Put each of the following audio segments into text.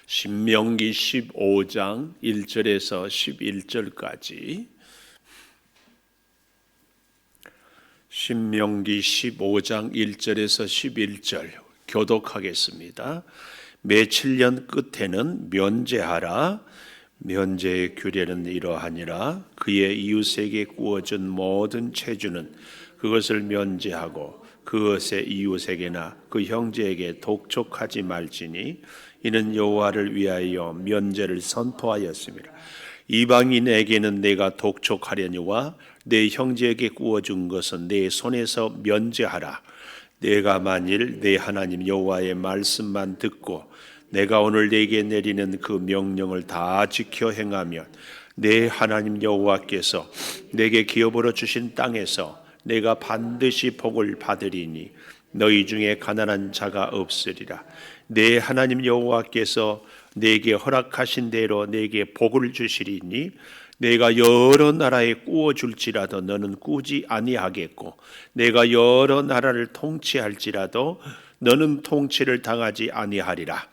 신명기 15장 1절에서 11절까지. 신명기 15장 1절에서 11절 교독하겠습니다. 매 7년 끝에는 면제하라. 면제의 규례는 이러하니라. 그의 이웃에게 구워준 모든 체주는 그것을 면제하고 그것의 이웃에게나 그 형제에게 독촉하지 말지니 이는 여호와를 위하여 면제를 선포하였습니다. 이방인에게는 내가 독촉하려니와 내 형제에게 구워준 것은 내 손에서 면제하라. 내가 만일 내 하나님 여호와의 말씀만 듣고 내가 오늘 내게 내리는 그 명령을 다 지켜 행하면 내 하나님 여호와께서 내게 기업으로 주신 땅에서 내가 반드시 복을 받으리니 너희 중에 가난한 자가 없으리라. 내 하나님 여호와께서 내게 허락하신 대로 내게 복을 주시리니 내가 여러 나라에 구워줄지라도 너는 꾸지 아니하겠고 내가 여러 나라를 통치할지라도 너는 통치를 당하지 아니하리라.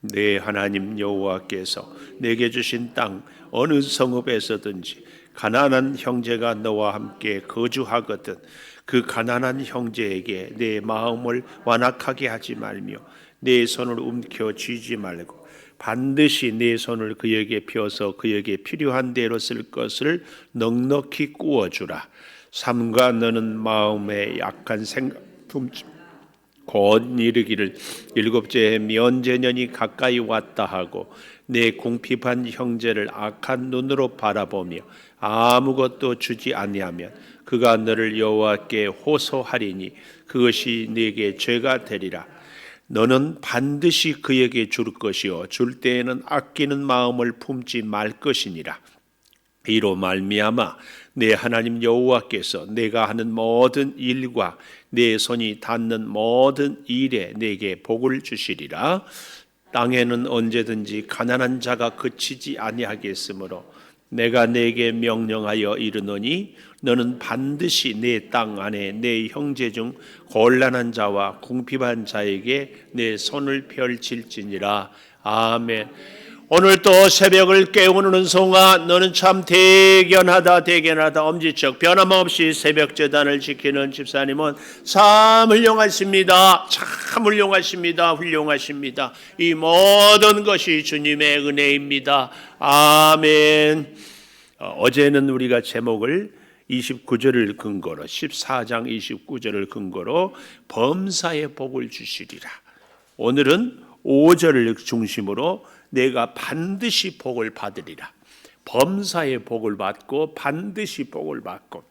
내 하나님 여호와께서 내게 주신 땅 어느 성읍에서든지 가난한 형제가 너와 함께 거주하거든 그 가난한 형제에게 내 마음을 완악하게 하지 말며 내 손을 움켜 쥐지 말고 반드시 내 손을 그에게 펴서 그에게 필요한 대로 쓸 것을 넉넉히 구워주라. 삼가 너는 마음에 약한 생각 품지 곧 이르기를 일곱째 면제년이 가까이 왔다 하고 내 궁핍한 형제를 악한 눈으로 바라보며 아무것도 주지 아니하면 그가 너를 여호와께 호소하리니 그것이 네게 죄가 되리라. 너는 반드시 그에게 줄 것이요 줄 때에는 아끼는 마음을 품지 말 것이니라. 이로 말미암아 내 하나님 여호와께서 내가 하는 모든 일과 내 손이 닿는 모든 일에 내게 복을 주시리라. 땅에는 언제든지 가난한 자가 그치지 아니하겠으므로 내가 내게 명령하여 이르노니 너는 반드시 내 땅 안에 내 형제 중 곤란한 자와 궁핍한 자에게 내 손을 펼칠지니라. 아멘. 오늘 또 새벽을 깨우는 은송아 너는 참 대견하다 엄지척 변함없이 새벽 제단을 지키는 집사님은 참 훌륭하십니다. 참 훌륭하십니다. 이 모든 것이 주님의 은혜입니다. 아멘. 어제는 우리가 제목을 29절을 근거로 14장 29절을 근거로 범사의 복을 주시리라. 오늘은 5절을 중심으로 내가 반드시 복을 받으리라. 범사의 복을 받고 반드시 복을 받고.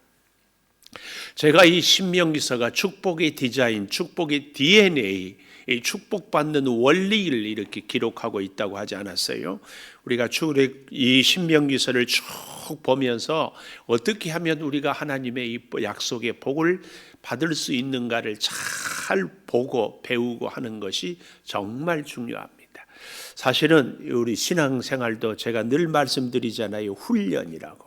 제가 이 신명기서가 축복의 디자인, 축복의 DNA, 이 축복받는 원리를 이렇게 기록하고 있다고 하지 않았어요? 우리가 이 신명기서를 쭉 보면서 어떻게 하면 우리가 하나님의 이 약속의 복을 받을 수 있는가를 잘 보고 배우고 하는 것이 정말 중요합니다. 사실은 우리 신앙생활도 제가 늘 말씀드리잖아요. 훈련이라고.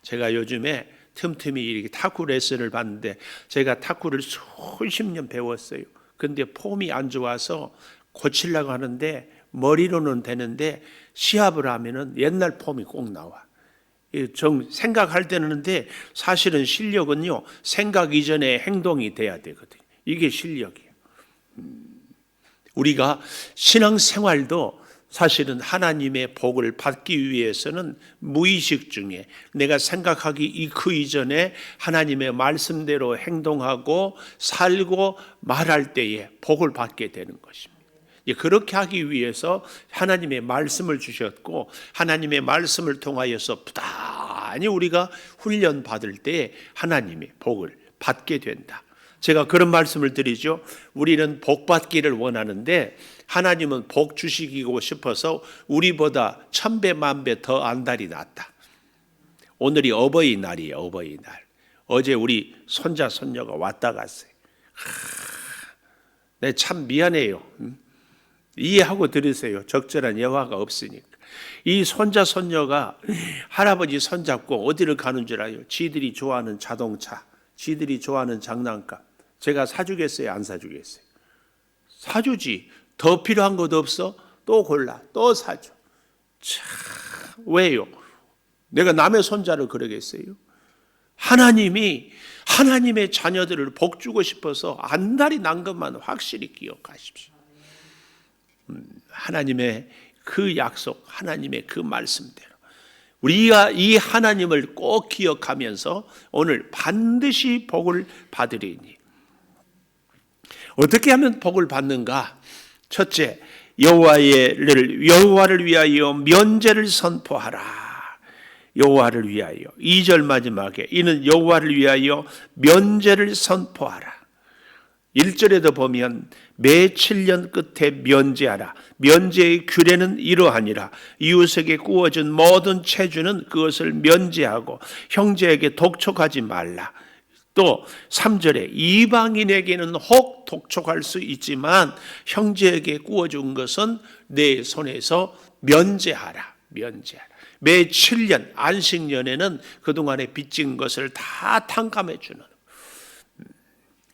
제가 요즘에 틈틈이 이렇게 탁구 레슨을 받는데 제가 탁구를 수십 년 배웠어요. 근데 폼이 안 좋아서 고치려고 하는데 머리로는 되는데 시합을 하면은 옛날 폼이 꼭 나와. 생각할 때는데 사실은 실력은요 생각 이전에 행동이 돼야 되거든요. 이게 실력이에요. 우리가 신앙생활도 사실은 하나님의 복을 받기 위해서는 무의식 중에 내가 생각하기 그 이전에 하나님의 말씀대로 행동하고 살고 말할 때에 복을 받게 되는 것입니다. 그렇게 하기 위해서 하나님의 말씀을 주셨고 하나님의 말씀을 통하여서 부단히 우리가 훈련 받을 때 하나님의 복을 받게 된다. 제가 그런 말씀을 드리죠. 우리는 복 받기를 원하는데 하나님은 복 주시고 싶어서 우리보다 1000배 만배 더 안달이 났다. 오늘이 어버이날이에요. 어버이날. 어제 우리 손자 손녀가 왔다 갔어요. 네, 참 미안해요. 이해하고 들으세요. 적절한 예화가 없으니까. 이 손자 손녀가 할아버지 손잡고 어디를 가는 줄 알아요? 지들이 좋아하는 자동차, 지들이 좋아하는 장난감. 제가 사주겠어요? 안 사주겠어요? 사주지. 더 필요한 것도 없어? 또 골라, 또 사줘. 참, 왜요? 내가 남의 손자를 그러겠어요? 하나님이 하나님의 자녀들을 복주고 싶어서 안달이 난 것만 확실히 기억하십시오. 하나님의 그 약속, 하나님의 그 말씀대로 우리가 이 하나님을 꼭 기억하면서 오늘 반드시 복을 받으리니. 어떻게 하면 복을 받는가? 첫째, 여호와를 위하여 면제를 선포하라. 여호와를 위하여. 2절 마지막에 이는 여호와를 위하여 면제를 선포하라. 1절에도 보면 매 7년 끝에 면제하라. 면제의 규례는 이러하니라. 이웃에게 구워준 모든 체주는 그것을 면제하고 형제에게 독촉하지 말라. 또 3절에 이방인에게는 혹 독촉할 수 있지만 형제에게 구워준 것은 내 손에서 면제하라. 면제하라. 매 7년 안식년에는 그동안에 빚진 것을 다 탕감해 주는.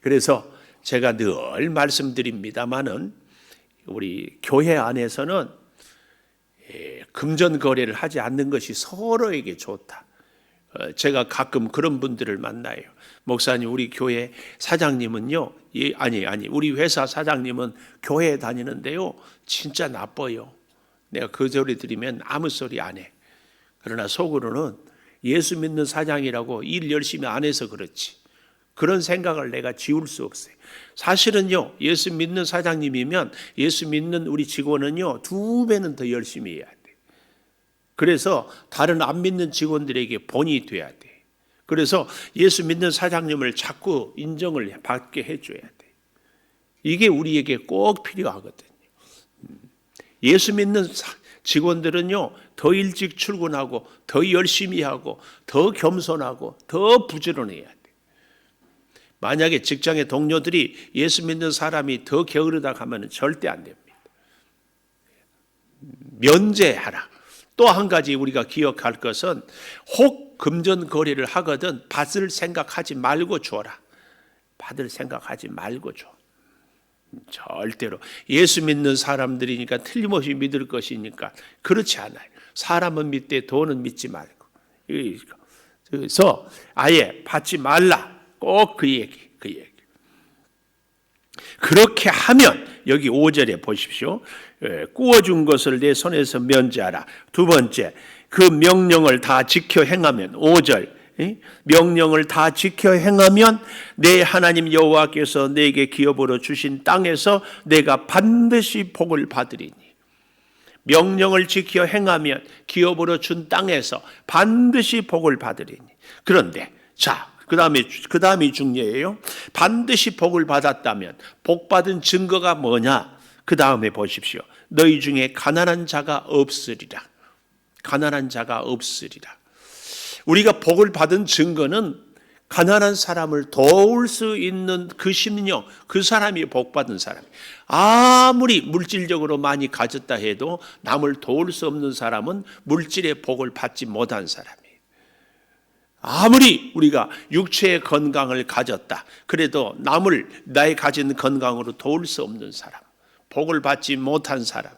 그래서 제가 늘 말씀드립니다마는 우리 교회 안에서는 금전 거래를 하지 않는 것이 서로에게 좋다. 제가 가끔 그런 분들을 만나요. 목사님, 우리 교회 사장님은요, 우리 회사 사장님은 교회에 다니는데요, 진짜 나빠요. 내가 그 소리 들으면 아무 소리 안 해. 그러나 속으로는 예수 믿는 사장이라고 일 열심히 안 해서 그렇지. 그런 생각을 내가 지울 수 없어요. 사실은요, 예수 믿는 사장님이면 예수 믿는 우리 직원은요, 2배는 더 열심히 해야 돼. 그래서 다른 안 믿는 직원들에게 본이 돼야 돼. 그래서 예수 믿는 사장님을 자꾸 인정을 받게 해줘야 돼. 이게 우리에게 꼭 필요하거든요. 예수 믿는 직원들은요, 더 일찍 출근하고 더 열심히 하고 더 겸손하고 더 부지런해야 돼. 만약에 직장의 동료들이 예수 믿는 사람이 더 게으르다 하면 절대 안 됩니다. 면제하라. 또 한 가지 우리가 기억할 것은 혹 금전 거래를 하거든 받을 생각하지 말고 줘라. 받을 생각하지 말고 줘. 절대로 예수 믿는 사람들이니까 틀림없이 믿을 것이니까 그렇지 않아요. 사람은 믿되 돈은 믿지 말고. 그래서 아예 받지 말라. 꼭 그 얘기. 그렇게 하면 여기 5절에 보십시오. 구워준 것을 내 손에서 면제하라. 두 번째, 그 명령을 다 지켜 행하면 5절 명령을 다 지켜 행하면 내 하나님 여호와께서 내게 기업으로 주신 땅에서 내가 반드시 복을 받으리니. 명령을 지켜 행하면 기업으로 준 땅에서 반드시 복을 받으리니. 그런데 그 다음이 중요해요. 반드시 복을 받았다면 복 받은 증거가 뭐냐? 그 다음에 보십시오. 너희 중에 가난한 자가 없으리라. 가난한 자가 없으리라. 우리가 복을 받은 증거는 가난한 사람을 도울 수 있는 그 심령, 그 사람이 복 받은 사람. 아무리 물질적으로 많이 가졌다 해도 남을 도울 수 없는 사람은 물질의 복을 받지 못한 사람이에요. 아무리 우리가 육체의 건강을 가졌다 그래도 남을 나의 가진 건강으로 도울 수 없는 사람, 복을 받지 못한 사람.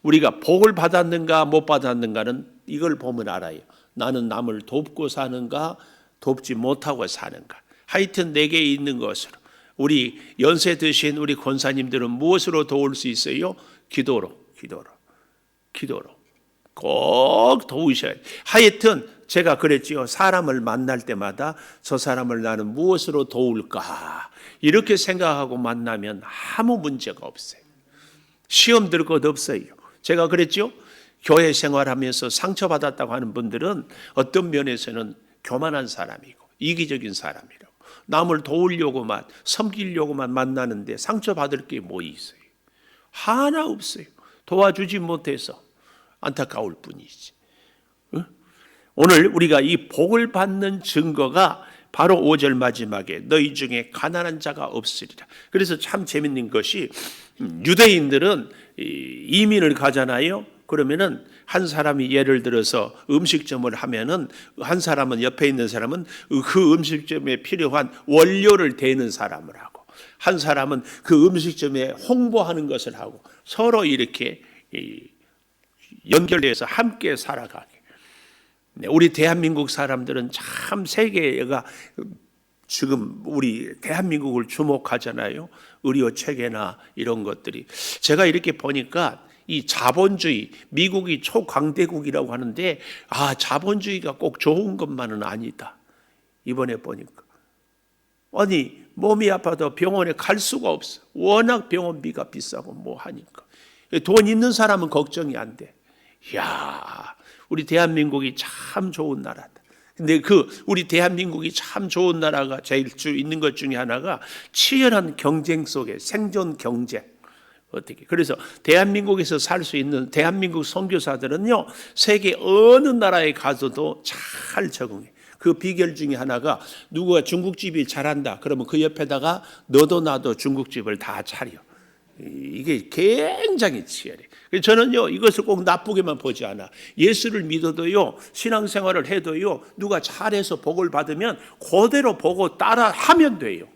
우리가 복을 받았는가 못 받았는가는 이걸 보면 알아요. 나는 남을 돕고 사는가 돕지 못하고 사는가. 하여튼 내게 있는 것으로. 우리 연세 드신 우리 권사님들은 무엇으로 도울 수 있어요? 기도로 꼭 도우셔야 돼요. 하여튼 제가 그랬지요. 사람을 만날 때마다 저 사람을 나는 무엇으로 도울까 이렇게 생각하고 만나면 아무 문제가 없어요. 시험 들 것 없어요. 제가 그랬죠. 교회 생활하면서 상처받았다고 하는 분들은 어떤 면에서는 교만한 사람이고 이기적인 사람이라고, 남을 도우려고만 섬기려고만 만나는데 상처받을 게 뭐 있어요? 하나 없어요. 도와주지 못해서 안타까울 뿐이지. 오늘 우리가 이 복을 받는 증거가 바로 5절 마지막에 너희 중에 가난한 자가 없으리라. 그래서 참 재밌는 것이 유대인들은 이민을 가잖아요. 그러면은 한 사람이 예를 들어서 음식점을 하면은 한 사람은 옆에 있는 사람은 그 음식점에 필요한 원료를 대는 사람을 하고 한 사람은 그 음식점에 홍보하는 것을 하고 서로 이렇게 연결돼서 함께 살아가게. 우리 대한민국 사람들은 참 세계가 지금 우리 대한민국을 주목하잖아요. 의료 체계나 이런 것들이. 제가 이렇게 보니까 이 자본주의, 미국이 초강대국이라고 하는데 자본주의가 꼭 좋은 것만은 아니다. 이번에 보니까. 아니 몸이 아파도 병원에 갈 수가 없어. 워낙 병원비가 비싸고 뭐 하니까. 돈 있는 사람은 걱정이 안 돼. 이야, 우리 대한민국이 참 좋은 나라다. 근데 우리 대한민국이 참 좋은 나라가 제일 있는 것 중에 하나가 치열한 경쟁 속에 생존 경쟁. 어떻게? 그래서 대한민국에서 살 수 있는 대한민국 선교사들은요, 세계 어느 나라에 가서도 잘 적응해. 그 비결 중에 하나가 누구가 중국집이 잘한다. 그러면 그 옆에다가 너도 나도 중국집을 다 차려. 이게 굉장히 치열해. 저는요, 이것을 꼭 나쁘게만 보지 않아. 예수를 믿어도요, 신앙생활을 해도요, 누가 잘해서 복을 받으면 그대로 보고 따라 하면 돼요.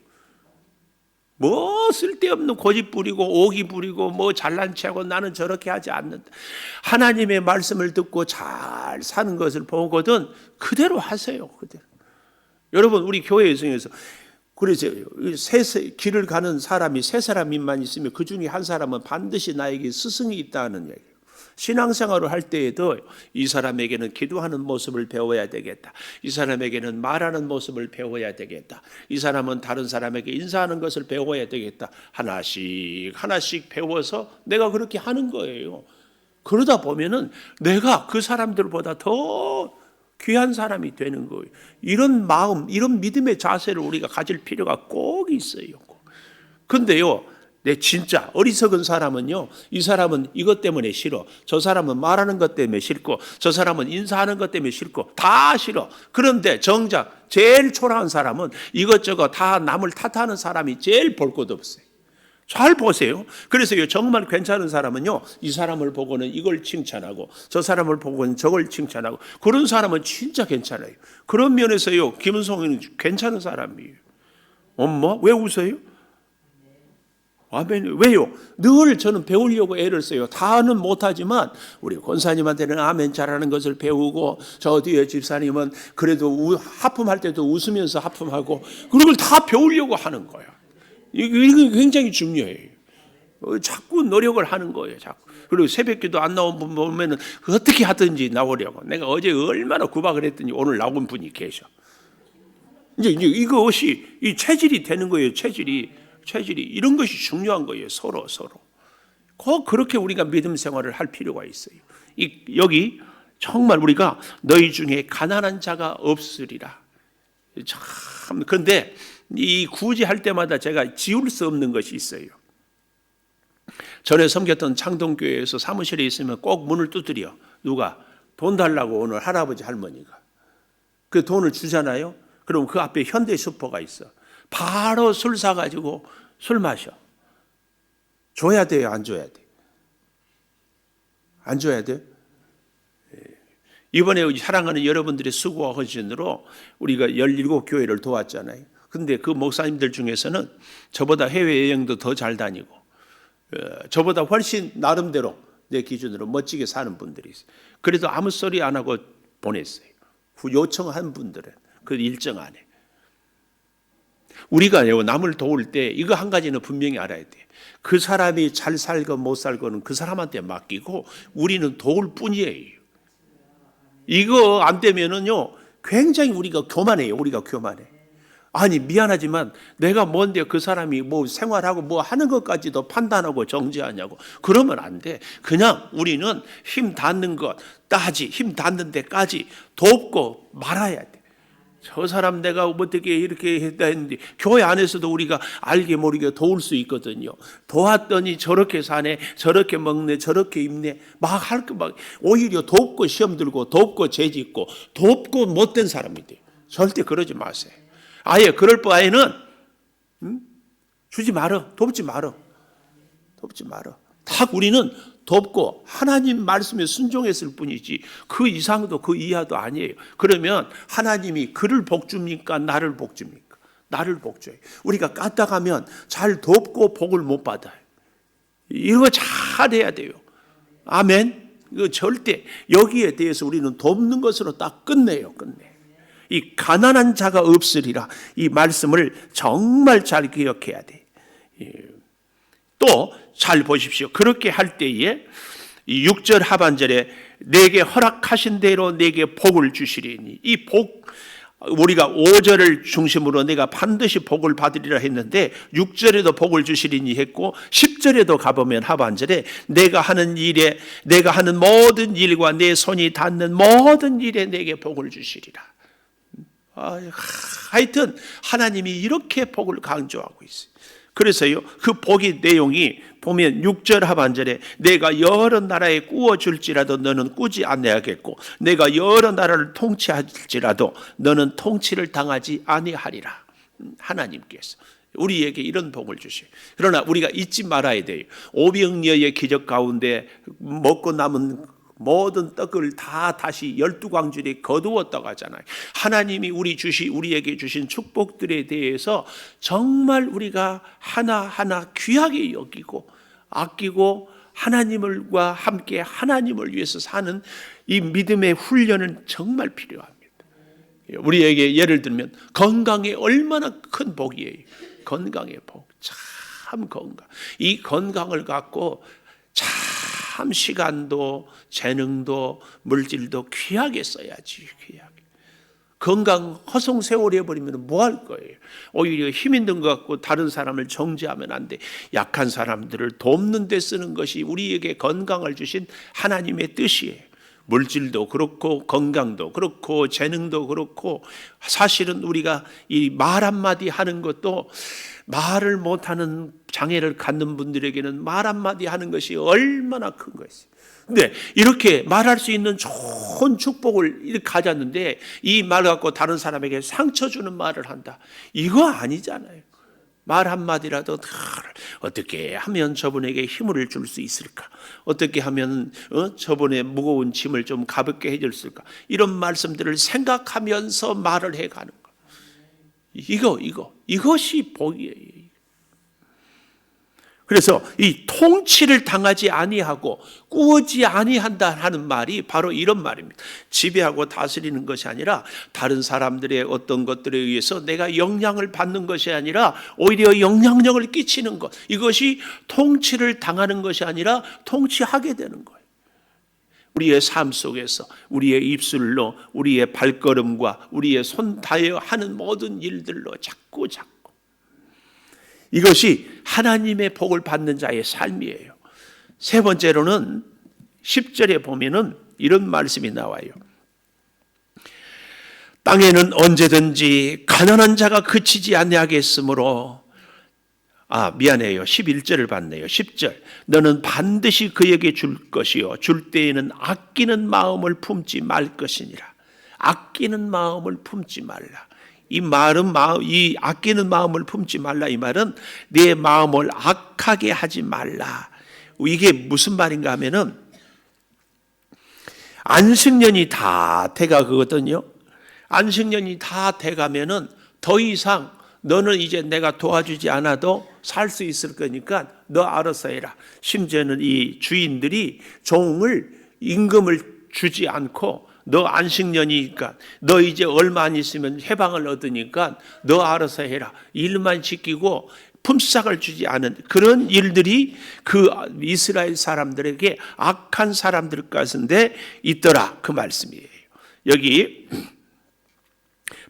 뭐 쓸데없는 고집 부리고 오기 부리고 뭐 잘난 체하고 나는 저렇게 하지 않는다. 하나님의 말씀을 듣고 잘 사는 것을 보거든 그대로 하세요. 그대로. 여러분 우리 교회 중에서 그래서 길을 가는 사람이 세 사람만 있으면 그 중에 한 사람은 반드시 나에게 스승이 있다는 얘기예요. 신앙생활을 할 때에도 이 사람에게는 기도하는 모습을 배워야 되겠다. 이 사람에게는 말하는 모습을 배워야 되겠다. 이 사람은 다른 사람에게 인사하는 것을 배워야 되겠다. 하나씩 배워서 내가 그렇게 하는 거예요. 그러다 보면은 내가 그 사람들보다 더 귀한 사람이 되는 거예요. 이런 마음, 이런 믿음의 자세를 우리가 가질 필요가 꼭 있어요. 근데요, 진짜 어리석은 사람은요, 이 사람은 이것 때문에 싫어. 저 사람은 말하는 것 때문에 싫고, 저 사람은 인사하는 것 때문에 싫고, 다 싫어. 그런데 정작 제일 초라한 사람은 이것저것 다 남을 탓하는 사람이 제일 볼 것 없어요. 잘 보세요. 그래서요, 정말 괜찮은 사람은요, 이 사람을 보고는 이걸 칭찬하고, 저 사람을 보고는 저걸 칭찬하고, 그런 사람은 진짜 괜찮아요. 그런 면에서요, 김은성은 괜찮은 사람이에요. 엄마, 왜 웃어요? 아멘. 왜요? 늘 저는 배우려고 애를 써요. 다는 못하지만 우리 권사님한테는 아멘 잘하는 것을 배우고, 저 뒤에 집사님은 그래도 하품할 때도 웃으면서 하품하고, 그런 걸 다 배우려고 하는 거예요. 이거 굉장히 중요해요. 자꾸 노력을 하는 거예요. 자꾸. 그리고 새벽기도 안 나온 분 보면은 어떻게 하든지 나오려고. 내가 어제 얼마나 구박을 했더니 오늘 나온 분이 계셔. 이제 이것이 이 체질이 되는 거예요. 체질이 이런 것이 중요한 거예요. 서로 꼭 그렇게 우리가 믿음 생활을 할 필요가 있어요. 여기 정말 우리가 너희 중에 가난한 자가 없으리라. 참 그런데 이 굳이 할 때마다 제가 지울 수 없는 것이 있어요. 전에 섬겼던 창동교회에서 사무실에 있으면 꼭 문을 두드려. 누가 돈 달라고 오늘 할아버지 할머니가 그 돈을 주잖아요. 그럼 그 앞에 현대 슈퍼가 있어. 바로 술 사가지고 술 마셔. 줘야 돼요? 안 줘야 돼? 안 줘야 돼? 이번에 사랑하는 여러분들의 수고와 헌신으로 우리가 17교회를 도왔잖아요. 근데 그 목사님들 중에서는 저보다 해외여행도 더 잘 다니고, 저보다 훨씬 나름대로 내 기준으로 멋지게 사는 분들이 있어요. 그래도 아무 소리 안 하고 보냈어요. 요청한 분들은 그 일정 안에. 우리가 남을 도울 때 이거 한 가지는 분명히 알아야 돼. 그 사람이 잘 살건 못 살건은 그 사람한테 맡기고 우리는 도울 뿐이에요. 이거 안 되면은요, 굉장히 우리가 교만해요. 아니 미안하지만 내가 뭔데 그 사람이 뭐 생활하고 뭐 하는 것까지도 판단하고 정지하냐고. 그러면 안 돼. 그냥 우리는 힘 닿는 것까지, 힘 닿는 데까지 돕고 말아야 돼. 저 사람 내가 어떻게 이렇게 했다 했는데, 교회 안에서도 우리가 알게 모르게 도울 수 있거든요. 도왔더니 저렇게 사네, 저렇게 먹네, 저렇게 입네, 오히려 돕고 시험 들고, 돕고 죄짓고, 돕고 못된 사람이 돼요. 절대 그러지 마세요. 아예 그럴 바에는 주지 말어, 돕지 말어. 딱 우리는 돕고 하나님 말씀에 순종했을 뿐이지 그 이상도 그 이하도 아니에요. 그러면 하나님이 그를 복줍니까? 나를 복줍니까? 나를 복줘요. 우리가 까딱하면 잘 돕고 복을 못 받아요. 이거 잘해야 돼요. 아멘. 이거 절대 여기에 대해서 우리는 돕는 것으로 딱 끝내요. 이 가난한 자가 없으리라. 이 말씀을 정말 잘 기억해야 돼. 또 잘 보십시오. 그렇게 할 때에 이 6절 하반절에 내게 허락하신 대로 내게 복을 주시리니, 이 복, 우리가 5절을 중심으로 내가 반드시 복을 받으리라 했는데 6절에도 복을 주시리니 했고 10절에도 가보면 하반절에 내가 하는 일에, 내가 하는 모든 일과 내 손이 닿는 모든 일에 내게 복을 주시리라. 하여튼 하나님이 이렇게 복을 강조하고 있어요. 그래서요, 그 복의 내용이 보면 6절 하반절에 내가 여러 나라에 꾸어줄지라도 너는 꾸지 아니하겠고 내가 여러 나라를 통치할지라도 너는 통치를 당하지 아니하리라. 하나님께서 우리에게 이런 복을 주셔요. 그러나 우리가 잊지 말아야 돼요. 오병이어의 기적 가운데 먹고 남은 모든 떡을 다 다시 12광줄이 거두었다고 하잖아요. 하나님이 우리에게 주신 축복들에 대해서 정말 우리가 하나하나 귀하게 여기고 아끼고 하나님과 함께 하나님을 위해서 사는 이 믿음의 훈련은 정말 필요합니다. 우리에게 예를 들면 건강에 얼마나 큰 복이에요. 건강의 복, 참 건강. 이 건강을 갖고 참 시간도 재능도 물질도 귀하게 써야지. 귀하게. 건강 허송세월이 해버리면 뭐 할 거예요? 오히려 힘 있는 것 같고 다른 사람을 정죄하면 안 돼. 약한 사람들을 돕는 데 쓰는 것이 우리에게 건강을 주신 하나님의 뜻이에요. 물질도 그렇고 건강도 그렇고 재능도 그렇고, 사실은 우리가 이 말 한마디 하는 것도 말을 못하는 장애를 갖는 분들에게는 말 한마디 하는 것이 얼마나 큰 것이에요. 근데 이렇게 말할 수 있는 좋은 축복을 이렇게 가졌는데 이 말 갖고 다른 사람에게 상처 주는 말을 한다. 이거 아니잖아요. 말 한마디라도 어떻게 하면 저분에게 힘을 줄 수 있을까? 어떻게 하면 저분의 무거운 짐을 좀 가볍게 해줄 수 있을까? 이런 말씀들을 생각하면서 말을 해가는 거. 이것이 복이에요. 그래서 이 통치를 당하지 아니하고 꾸어지 아니한다 하는 말이 바로 이런 말입니다. 지배하고 다스리는 것이 아니라 다른 사람들의 어떤 것들에 의해서 내가 영향을 받는 것이 아니라 오히려 영향력을 끼치는 것, 이것이 통치를 당하는 것이 아니라 통치하게 되는 거예요. 우리의 삶 속에서 우리의 입술로 우리의 발걸음과 우리의 손 다여 하는 모든 일들로 자꾸 이것이 하나님의 복을 받는 자의 삶이에요. 세 번째로는 10절에 보면은 이런 말씀이 나와요. 땅에는 언제든지 가난한 자가 그치지 아니하겠으므로, 11절을 봤네요. 10절. 너는 반드시 그에게 줄 것이요 줄 때에는 아끼는 마음을 품지 말 것이니라. 아끼는 마음을 품지 말라. 이 말은 이 아끼는 마음을 품지 말라. 이 말은 내 마음을 악하게 하지 말라. 이게 무슨 말인가 하면은 안식년이 다 돼가거든요. 안식년이 다 돼가면은 더 이상 너는 이제 내가 도와주지 않아도 살 수 있을 거니까 너 알아서 해라. 심지어는 이 주인들이 종을 임금을 주지 않고 너 안식년이니까 너 이제 얼마 안 있으면 해방을 얻으니까 너 알아서 해라. 일만 지키고 품삯을 주지 않은 그런 일들이 그 이스라엘 사람들에게 악한 사람들 가운데 있더라. 그 말씀이에요. 여기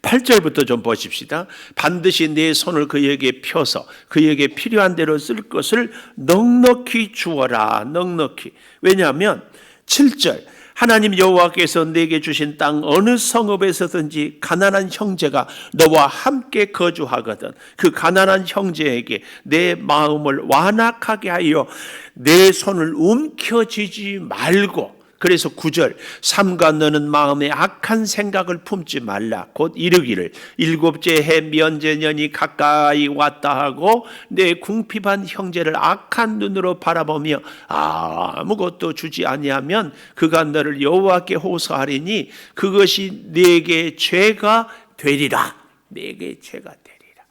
8절부터 좀 보십시다. 반드시 내 손을 그에게 펴서 그에게 필요한 대로 쓸 것을 넉넉히 주어라. 넉넉히. 왜냐하면 7절 하나님 여호와께서 내게 주신 땅 어느 성읍에서든지 가난한 형제가 너와 함께 거주하거든 그 가난한 형제에게 내 마음을 완악하게 하여 내 손을 움켜쥐지 말고, 그래서 9절 삼가 너는 마음에 악한 생각을 품지 말라. 곧 이르기를 일곱째 해 면제년이 가까이 왔다 하고 내 궁핍한 형제를 악한 눈으로 바라보며 아무것도 주지 아니하면 그가 너를 여호와께 호소하리니 그것이 네게 죄가 되리라. 네게 죄가 되리라.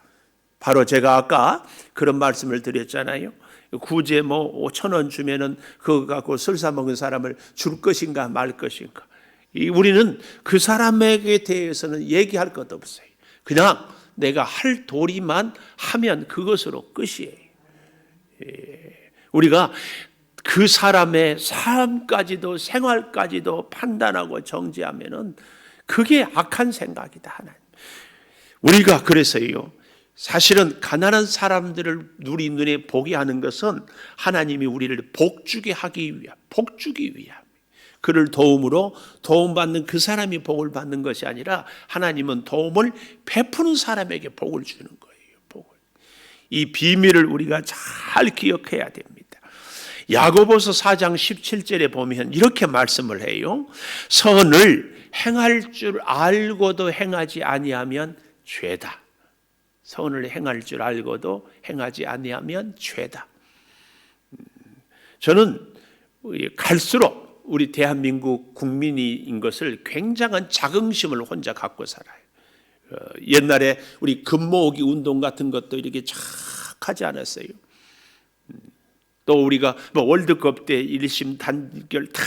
바로 제가 아까 그런 말씀을 드렸잖아요. 구제 뭐 5,000원 주면은 그거 갖고 설사 먹은 사람을 줄 것인가 말 것인가. 우리는 그 사람에게 대해서는 얘기할 것 없어요. 그냥 내가 할 도리만 하면 그것으로 끝이에요. 우리가 그 사람의 삶까지도 생활까지도 판단하고 정지하면은 그게 악한 생각이다. 하나님. 우리가 그래서요. 사실은 가난한 사람들을 우리 눈에 보게 하는 것은 하나님이 우리를 복주게 하기 위함, 복주기 위함. 그를 도움으로 도움받는 그 사람이 복을 받는 것이 아니라 하나님은 도움을 베푸는 사람에게 복을 주는 거예요. 복을. 이 비밀을 우리가 잘 기억해야 됩니다. 야고보서 4장 17절에 보면 이렇게 말씀을 해요. 선을 행할 줄 알고도 행하지 아니하면 죄다. 선을 행할 줄 알고도 행하지 아니하면 죄다. 저는 갈수록 우리 대한민국 국민인 것을 굉장한 자긍심을 혼자 갖고 살아요. 옛날에 우리 금모으기 운동 같은 것도 이렇게 착 하지 않았어요. 또 우리가 뭐 월드컵 때 일심 단결 탁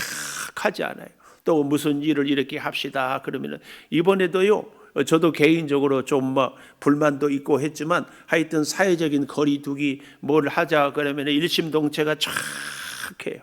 하지 않아요. 또 무슨 일을 이렇게 합시다 그러면은 이번에도요. 저도 개인적으로 좀 뭐 불만도 있고 했지만 하여튼 사회적인 거리두기 뭘 하자 그러면 일심동체가 쫙 해요.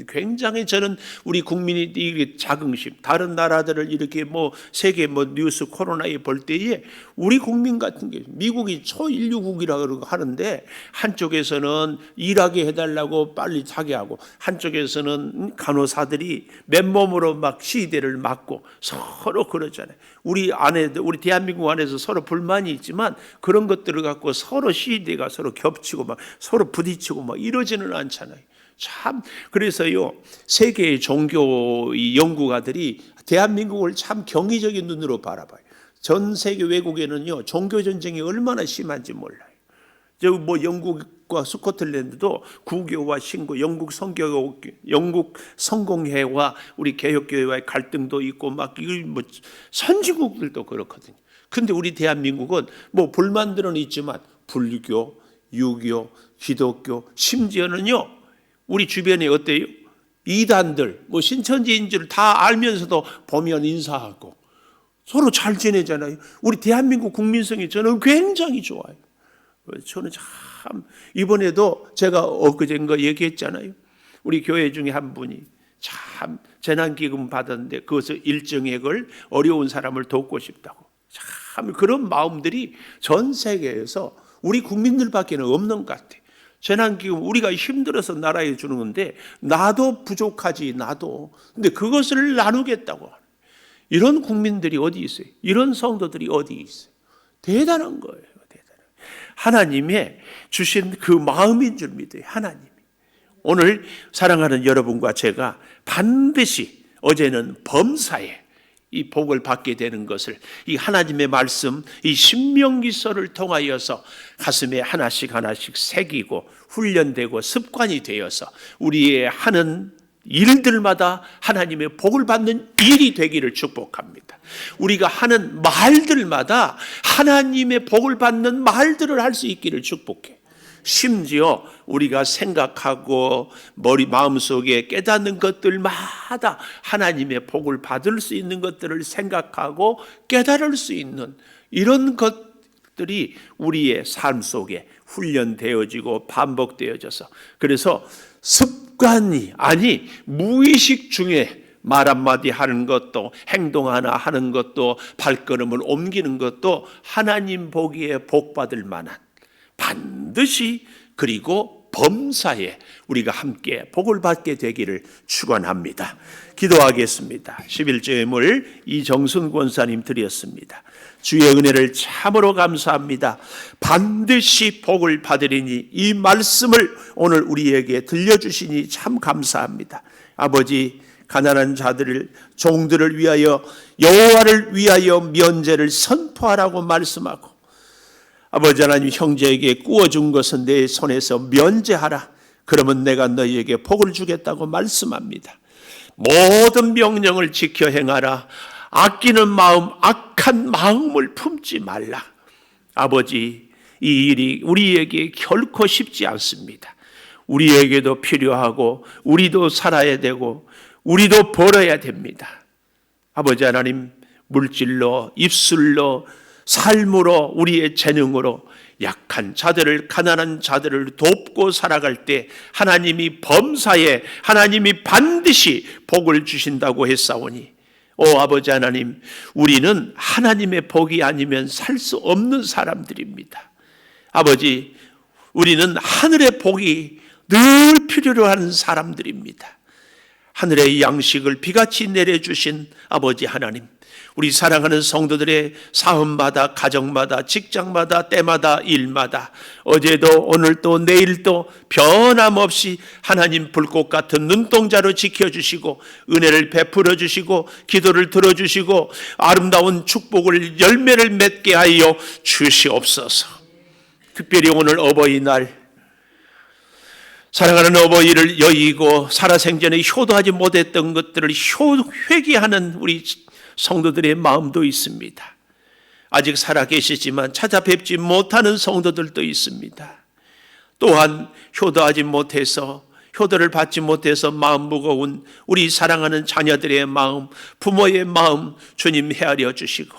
굉장히 저는 우리 국민이 이 자긍심, 다른 나라들을 이렇게 뭐 세계 뭐 뉴스 코로나에 볼 때에 우리 국민 같은 게 미국이 초인류국이라고 하는데 한쪽에서는 일하게 해달라고 빨리 자게 하고 한쪽에서는 간호사들이 맨몸으로 막 시대를 막고 서로 그러잖아요. 우리 대한민국 안에서 서로 불만이 있지만 그런 것들을 갖고 서로 시대가 서로 겹치고 막 서로 부딪히고 막 이러지는 않잖아요. 참 그래서요 세계의 종교 연구가들이 대한민국을 참 경이적인 눈으로 바라봐요. 전 세계 외국에는요 종교 전쟁이 얼마나 심한지 몰라요. 저 뭐 영국과 스코틀랜드도 구교와 신고, 영국 성공회와 우리 개혁교회와의 갈등도 있고 막 이걸 뭐 선진국들도 그렇거든요. 근데 우리 대한민국은 뭐 불만들은 있지만 불교, 유교, 기독교, 심지어는요. 우리 주변에 어때요? 이단들, 뭐 신천지인 줄 다 알면서도 보면 인사하고 서로 잘 지내잖아요. 우리 대한민국 국민성이 저는 굉장히 좋아요. 저는 참 이번에도 제가 엊그젠가 얘기했잖아요. 우리 교회 중에 한 분이 참 재난기금 받았는데 그것을 일정액을 어려운 사람을 돕고 싶다고. 참 그런 마음들이 전 세계에서 우리 국민들밖에는 없는 것 같아요. 재난기금 우리가 힘들어서 나라에 주는 건데 나도 부족하지 나도. 근데 그것을 나누겠다고 하는 이런 국민들이 어디 있어요? 이런 성도들이 어디 있어요? 대단한 거예요. 대단한. 하나님의 주신 그 마음인 줄 믿어요. 하나님이. 오늘 사랑하는 여러분과 제가 반드시 어제는 범사에 이 복을 받게 되는 것을 이 하나님의 말씀, 이 신명기서를 통하여서 가슴에 하나씩 하나씩 새기고 훈련되고 습관이 되어서 우리의 하는 일들마다 하나님의 복을 받는 일이 되기를 축복합니다. 우리가 하는 말들마다 하나님의 복을 받는 말들을 할 수 있기를 축복해. 심지어 우리가 생각하고 마음속에 깨닫는 것들마다 하나님의 복을 받을 수 있는 것들을 생각하고 깨달을 수 있는 이런 것들이 우리의 삶 속에 훈련되어지고 반복되어져서 그래서 습관이 아니 무의식 중에 말 한마디 하는 것도 행동 하나 하는 것도 발걸음을 옮기는 것도 하나님 보기에 복받을 만한 반드시 그리고 범사에 우리가 함께 복을 받게 되기를 축원합니다. 기도하겠습니다. 11제물 이정순 권사님 드렸습니다. 주의 은혜를 참으로 감사합니다. 반드시 복을 받으리니 이 말씀을 오늘 우리에게 들려주시니 참 감사합니다. 아버지 가난한 자들을 종들을 위하여 여호와를 위하여 면제를 선포하라고 말씀하고 아버지 하나님 형제에게 구워준 것은 내 손에서 면제하라. 그러면 내가 너희에게 복을 주겠다고 말씀합니다. 모든 명령을 지켜 행하라. 아끼는 마음, 악한 마음을 품지 말라. 아버지 이 일이 우리에게 결코 쉽지 않습니다. 우리에게도 필요하고 우리도 살아야 되고 우리도 벌어야 됩니다. 아버지 하나님, 물질로, 입술로, 삶으로, 우리의 재능으로 약한 자들을, 가난한 자들을 돕고 살아갈 때 하나님이 범사에 하나님이 반드시 복을 주신다고 했사오니, 아버지 하나님, 우리는 하나님의 복이 아니면 살 수 없는 사람들입니다. 아버지, 우리는 하늘의 복이 늘 필요로 하는 사람들입니다. 하늘의 양식을 비같이 내려주신 아버지 하나님, 우리 사랑하는 성도들의 사업마다, 가정마다, 직장마다, 때마다, 일마다, 어제도 오늘도 내일도 변함없이 하나님 불꽃 같은 눈동자로 지켜주시고 은혜를 베풀어 주시고 기도를 들어주시고 아름다운 축복을 열매를 맺게 하여 주시옵소서. 특별히 오늘 어버이날, 사랑하는 어버이를 여의고 살아생전에 효도하지 못했던 것들을 회개하는 우리 성도들의 마음도 있습니다. 아직 살아계시지만 찾아뵙지 못하는 성도들도 있습니다. 또한 효도하지 못해서, 효도를 받지 못해서 마음 무거운 우리 사랑하는 자녀들의 마음, 부모의 마음 주님 헤아려 주시고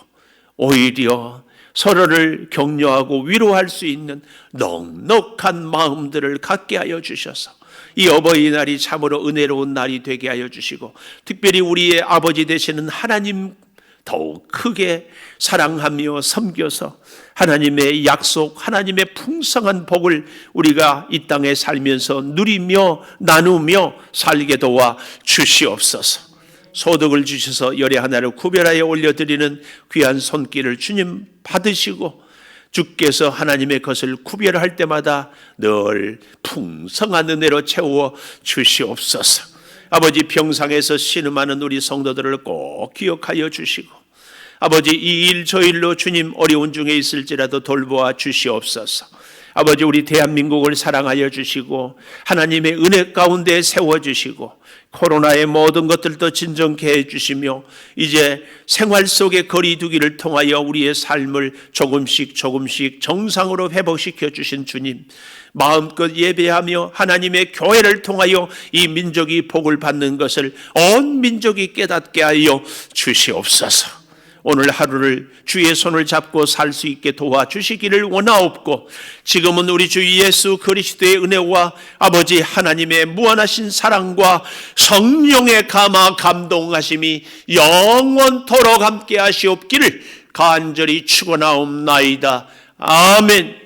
오히려 서로를 격려하고 위로할 수 있는 넉넉한 마음들을 갖게 하여 주셔서 이 어버이날이 참으로 은혜로운 날이 되게 하여 주시고, 특별히 우리의 아버지 되시는 하나님 더욱 크게 사랑하며 섬겨서 하나님의 약속, 하나님의 풍성한 복을 우리가 이 땅에 살면서 누리며 나누며 살게 도와 주시옵소서. 소득을 주셔서 열의 하나를 구별하여 올려드리는 귀한 손길을 주님 받으시고, 주께서 하나님의 것을 구별할 때마다 늘 풍성한 은혜로 채워 주시옵소서. 아버지, 병상에서 신음하는 우리 성도들을 꼭 기억하여 주시고, 아버지, 이 일 저 일로 주님 어려운 중에 있을지라도 돌보아 주시옵소서. 아버지, 우리 대한민국을 사랑하여 주시고 하나님의 은혜 가운데 세워주시고 코로나의 모든 것들도 진정케 해주시며 이제 생활 속의 거리두기를 통하여 우리의 삶을 조금씩 정상으로 회복시켜 주신 주님, 마음껏 예배하며 하나님의 교회를 통하여 이 민족이 복을 받는 것을 온 민족이 깨닫게 하여 주시옵소서. 오늘 하루를 주의 손을 잡고 살 수 있게 도와주시기를 원하옵고, 지금은 우리 주 예수 그리스도의 은혜와 아버지 하나님의 무한하신 사랑과 성령의 감화 감동하심이 영원토록 함께 하시옵기를 간절히 축원하옵나이다. 아멘.